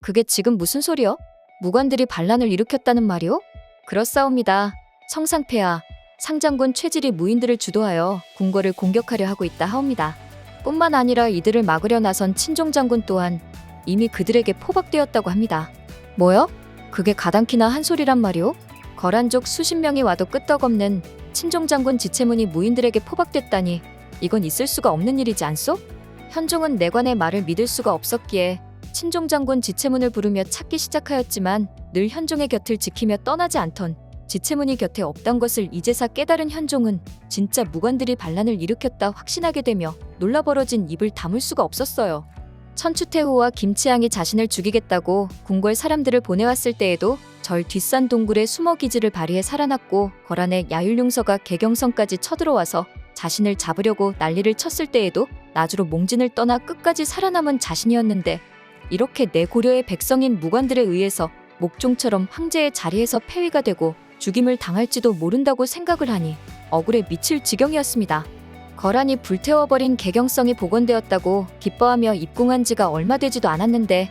그게 지금 무슨 소리여? 무관들이 반란을 일으켰다는 말이오? 그렇사옵니다. 성상폐하, 상장군 최질이 무인들을 주도하여 궁궐을 공격하려 하고 있다 하옵니다. 뿐만 아니라 이들을 막으려 나선 친종장군 또한 이미 그들에게 포박되었다고 합니다. 뭐요? 그게 가당키나 한 소리란 말이오? 거란족 수십 명이 와도 끄떡없는 친종장군 지체문이 무인들에게 포박됐다니 이건 있을 수가 없는 일이지 않소? 현종은 내관의 말을 믿을 수가 없었기에 친종장군 지체문을 부르며 찾기 시작하였지만 늘 현종의 곁을 지키며 떠나지 않던 지체문이 곁에 없던 것을 이제사 깨달은 현종은 진짜 무관들이 반란을 일으켰다 확신하게 되며 놀라 벌어진 입을 다물 수가 없었어요. 천추태후와 김치향이 자신을 죽이겠다고 궁궐 사람들을 보내왔을 때에도 절 뒷산 동굴에 숨어 기지를 발휘해 살아났고 거란의 야율용서가 개경성까지 쳐들어와서 자신을 잡으려고 난리를 쳤을 때에도 나주로 몽진을 떠나 끝까지 살아남은 자신이었는데 이렇게 내 고려의 백성인 무관들에 의해서 목종처럼 황제의 자리에서 폐위가 되고 죽임을 당할지도 모른다고 생각을 하니 억울해 미칠 지경이었습니다. 거란이 불태워버린 개경성이 복원되었다고 기뻐하며 입궁한 지가 얼마 되지도 않았는데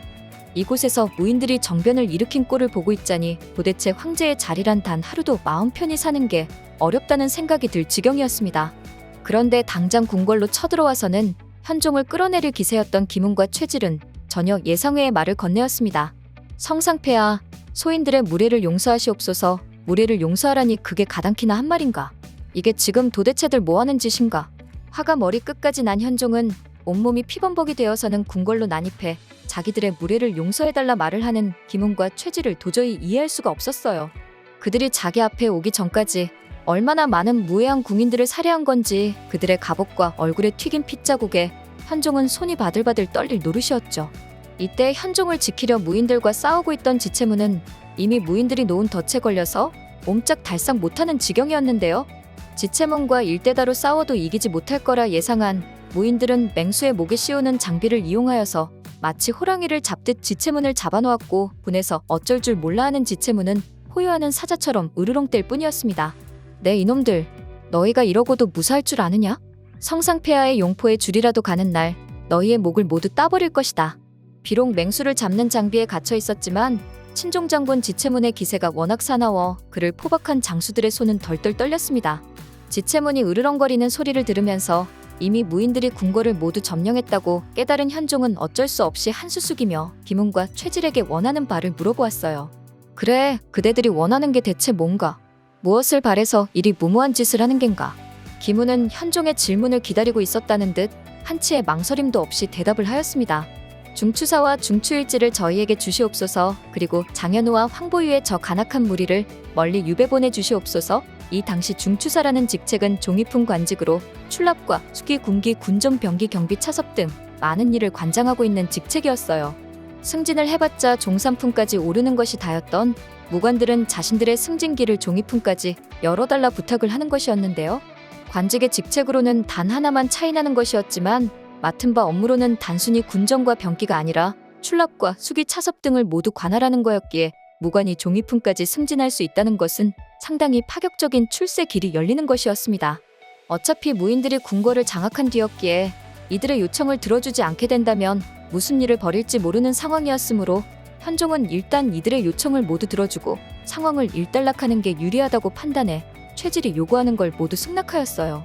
이곳에서 무인들이 정변을 일으킨 꼴을 보고 있자니 도대체 황제의 자리란 단 하루도 마음 편히 사는 게 어렵다는 생각이 들 지경이었습니다. 그런데 당장 궁궐로 쳐들어와서는 현종을 끌어내릴 기세였던 김웅과 최질은 전혀 예상외의 말을 건네었습니다. 성상폐하, 소인들의 무례를 용서하시옵소서. 무례를 용서하라니 그게 가당키나 한 말인가? 이게 지금 도대체들 뭐하는 짓인가? 화가 머리 끝까지 난 현종은 온몸이 피범벅이 되어서는 궁궐로 난입해 자기들의 무례를 용서해달라 말을 하는 김웅과 최질을 도저히 이해할 수가 없었어요. 그들이 자기 앞에 오기 전까지 얼마나 많은 무해한 궁인들을 살해한 건지 그들의 갑옷과 얼굴에 튀긴 핏자국에 현종은 손이 바들바들 떨릴 노릇이었죠. 이때 현종을 지키려 무인들과 싸우고 있던 지체문은 이미 무인들이 놓은 덫에 걸려서 옴짝달싹 못하는 지경이었는데요. 지체문과 일대다로 싸워도 이기지 못할 거라 예상한 무인들은 맹수의 목에 씌우는 장비를 이용하여서 마치 호랑이를 잡듯 지체문을 잡아놓았고 분해서 어쩔 줄 몰라하는 지체문은 포효하는 사자처럼 으르렁댈 뿐이었습니다. 네 이놈들, 너희가 이러고도 무사할 줄 아느냐? 성상폐하의 용포에 줄이라도 가는 날 너희의 목을 모두 따버릴 것이다. 비록 맹수를 잡는 장비에 갇혀 있었지만 친종장군 지체문의 기세가 워낙 사나워 그를 포박한 장수들의 손은 덜덜 떨렸습니다. 지체문이 으르렁거리는 소리를 들으면서 이미 무인들이 궁궐을 모두 점령했다고 깨달은 현종은 어쩔 수 없이 한수 숙이며 김웅과 최질에게 원하는 바를 물어보았어요. 그래, 그대들이 원하는 게 대체 뭔가? 무엇을 바래서 이리 무모한 짓을 하는 겐가? 김웅은 현종의 질문을 기다리고 있었다는 듯 한치의 망설임도 없이 대답을 하였습니다. 중추사와 중추일지를 저희에게 주시옵소서. 그리고 장현우와 황보유의 저 간악한 무리를 멀리 유배 보내주시옵소서. 이 당시 중추사라는 직책은 종이품 관직으로 출납과 수기, 군기, 군종, 병기, 경비, 차섭 등 많은 일을 관장하고 있는 직책이었어요. 승진을 해봤자 종삼품까지 오르는 것이 다였던 무관들은 자신들의 승진기를 종이품까지 열어달라 부탁을 하는 것이었는데요. 관직의 직책으로는 단 하나만 차이나는 것이었지만 맡은 바 업무로는 단순히 군정과 병기가 아니라 출납과 수기, 차섭 등을 모두 관할하는 거였기에 무관이 종이품까지 승진할 수 있다는 것은 상당히 파격적인 출세 길이 열리는 것이었습니다. 어차피 무인들이 궁궐을 장악한 뒤였기에 이들의 요청을 들어주지 않게 된다면 무슨 일을 벌일지 모르는 상황이었으므로 현종은 일단 이들의 요청을 모두 들어주고 상황을 일단락하는 게 유리하다고 판단해 최질이 요구하는 걸 모두 승낙하였어요.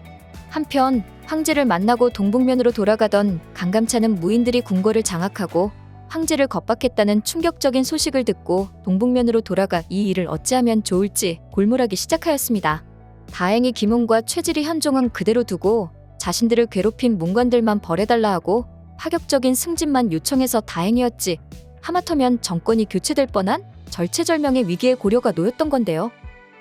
한편 황제를 만나고 동북면으로 돌아가던 강감찬은 무인들이 궁궐을 장악하고 황제를 겁박했다는 충격적인 소식을 듣고 동북면으로 돌아가 이 일을 어찌하면 좋을지 골몰하기 시작하였습니다. 다행히 김웅과 최질이 현종은 그대로 두고 자신들을 괴롭힌 문관들만 벌해달라 하고 파격적인 승진만 요청해서 다행이었지 하마터면 정권이 교체될 뻔한 절체절명의 위기에 고려가 놓였던 건데요.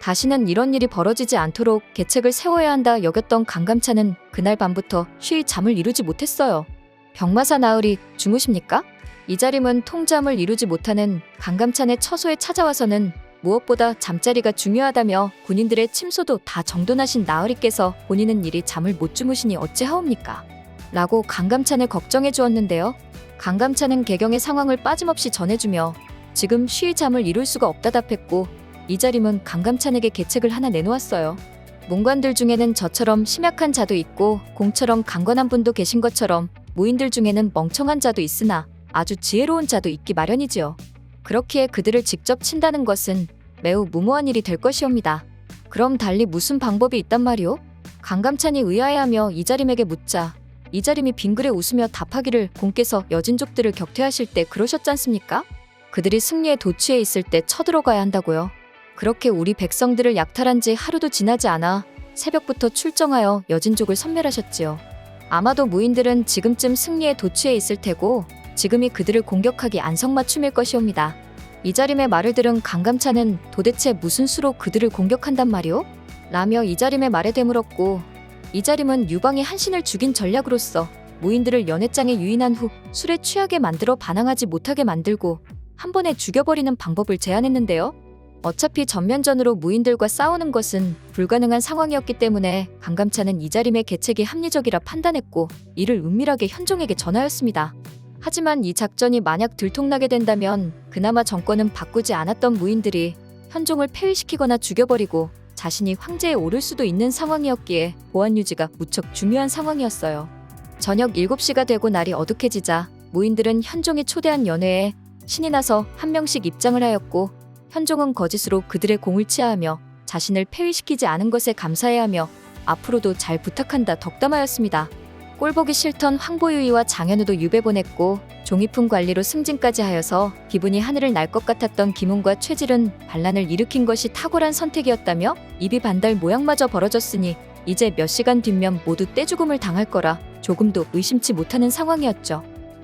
다시는 이런 일이 벌어지지 않도록 계책을 세워야 한다 여겼던 강감찬은 그날 밤부터 쉬이 잠을 이루지 못했어요. 병마사 나으리 주무십니까? 이자림은 통잠을 이루지 못하는 강감찬의 처소에 찾아와서는 무엇보다 잠자리가 중요하다며 군인들의 침소도 다 정돈하신 나으리께서 본인은 일이 잠을 못 주무시니 어찌하옵니까? 라고 강감찬을 걱정해 주었는데요. 강감찬은 개경의 상황을 빠짐없이 전해주며 지금 쉬이 잠을 이룰 수가 없다 답했고 이자림은 강감찬에게 계책을 하나 내놓았어요. 문관들 중에는 저처럼 심약한 자도 있고 공처럼 강건한 분도 계신 것처럼 무인들 중에는 멍청한 자도 있으나 아주 지혜로운 자도 있기 마련이지요. 그렇기에 그들을 직접 친다는 것은 매우 무모한 일이 될 것이옵니다. 그럼 달리 무슨 방법이 있단 말이오? 강감찬이 의아해하며 이자림에게 묻자 이자림이 빙그레 웃으며 답하기를 공께서 여진족들을 격퇴하실 때 그러셨잖습니까? 그들이 승리에 도취해 있을 때 쳐들어가야 한다고요. 그렇게 우리 백성들을 약탈한 지 하루도 지나지 않아 새벽부터 출정하여 여진족을 섬멸하셨지요. 아마도 무인들은 지금쯤 승리에 도취해 있을 테고 지금이 그들을 공격하기 안성맞춤일 것이옵니다. 이자림의 말을 들은 강감찬은 도대체 무슨 수로 그들을 공격한단 말이오? 라며 이자림의 말에 되물었고 이자림은 유방이 한신을 죽인 전략으로서 무인들을 연회장에 유인한 후 술에 취하게 만들어 반항하지 못하게 만들고 한 번에 죽여버리는 방법을 제안했는데요. 어차피 전면전으로 무인들과 싸우는 것은 불가능한 상황이었기 때문에 강감찬은 이자림의 계책이 합리적이라 판단했고 이를 은밀하게 현종에게 전하였습니다. 하지만 이 작전이 만약 들통나게 된다면 그나마 정권은 바꾸지 않았던 무인들이 현종을 폐위시키거나 죽여버리고 자신이 황제에 오를 수도 있는 상황이었기에 보안 유지가 무척 중요한 상황이었어요. 저녁 7시가 되고 날이 어둑해지자 무인들은 현종이 초대한 연회에 신이 나서 한 명씩 입장을 하였고 현종은 거짓으로 그들의 공을 치하하며 자신을 폐위시키지 않은 것에 감사해야 하며 앞으로도 잘 부탁한다 덕담하였습니다. 꼴보기 싫던 황보유이와 장현우도 유배 보냈고 종이품 관리로 승진까지 하여서 기분이 하늘을 날 것 같았던 김웅과 최질은 반란을 일으킨 것이 탁월한 선택이었다며 입이 반달 모양마저 벌어졌으니 이제 몇 시간 뒤면 모두 떼죽음을 당할 거라 조금도 의심치 못하는 상황이었죠.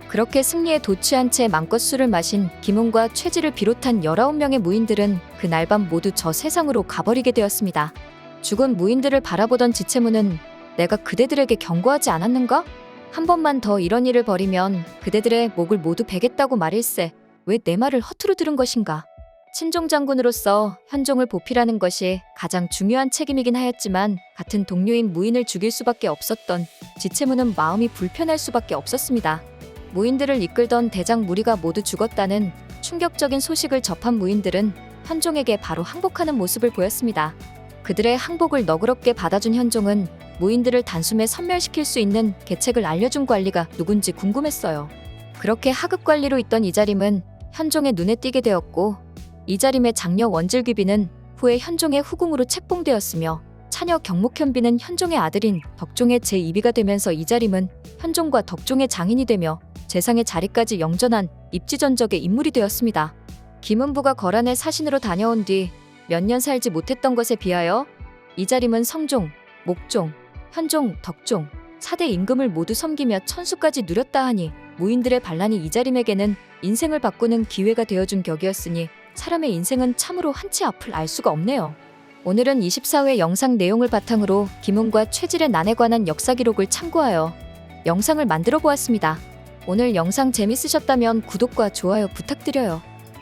그렇게 승리에 도취한 채 맘껏 술을 마신 김웅과 최질을 비롯한 19명의 무인들은 그날 밤 모두 저 세상으로 가버리게 되었습니다. 죽은 무인들을 바라보던 지체문은 내가 그대들에게 경고하지 않았는가? 한 번만 더 이런 일을 벌이면 그대들의 목을 모두 베겠다고 말일세 왜 내 말을 허투루 들은 것인가? 친종 장군으로서 현종을 보필하는 것이 가장 중요한 책임이긴 하였지만 같은 동료인 무인을 죽일 수밖에 없었던 지체문은 마음이 불편할 수밖에 없었습니다. 무인들을 이끌던 대장 무리가 모두 죽었다는 충격적인 소식을 접한 무인들은 현종에게 바로 항복하는 모습을 보였습니다. 그들의 항복을 너그럽게 받아준 현종은 무인들을 단숨에 섬멸시킬 수 있는 계책을 알려준 관리가 누군지 궁금했어요. 그렇게 하급 관리로 있던 이자림은 현종의 눈에 띄게 되었고 이자림의 장녀 원질귀비는 후에 현종의 후궁으로 책봉되었으며 차녀 경목현비는 현종의 아들인 덕종의 제2비가 되면서 이자림은 현종과 덕종의 장인이 되며 재상의 자리까지 영전한 입지전적의 인물이 되었습니다. 김은부가 거란의 사신으로 다녀온 뒤 몇 년 살지 못했던 것에 비하여 이자림은 성종, 목종, 현종, 덕종, 4대 임금을 모두 섬기며 천수까지 누렸다 하니 무인들의 반란이 이자림에게는 인생을 바꾸는 기회가 되어준 격이었으니 사람의 인생은 참으로 한치 앞을 알 수가 없네요. 오늘은 24회 영상 내용을 바탕으로 김웅과 최질의 난에 관한 역사 기록을 참고하여 영상을 만들어 보았습니다. 오늘 영상 재밌으셨다면 구독과 좋아요 부탁드려요.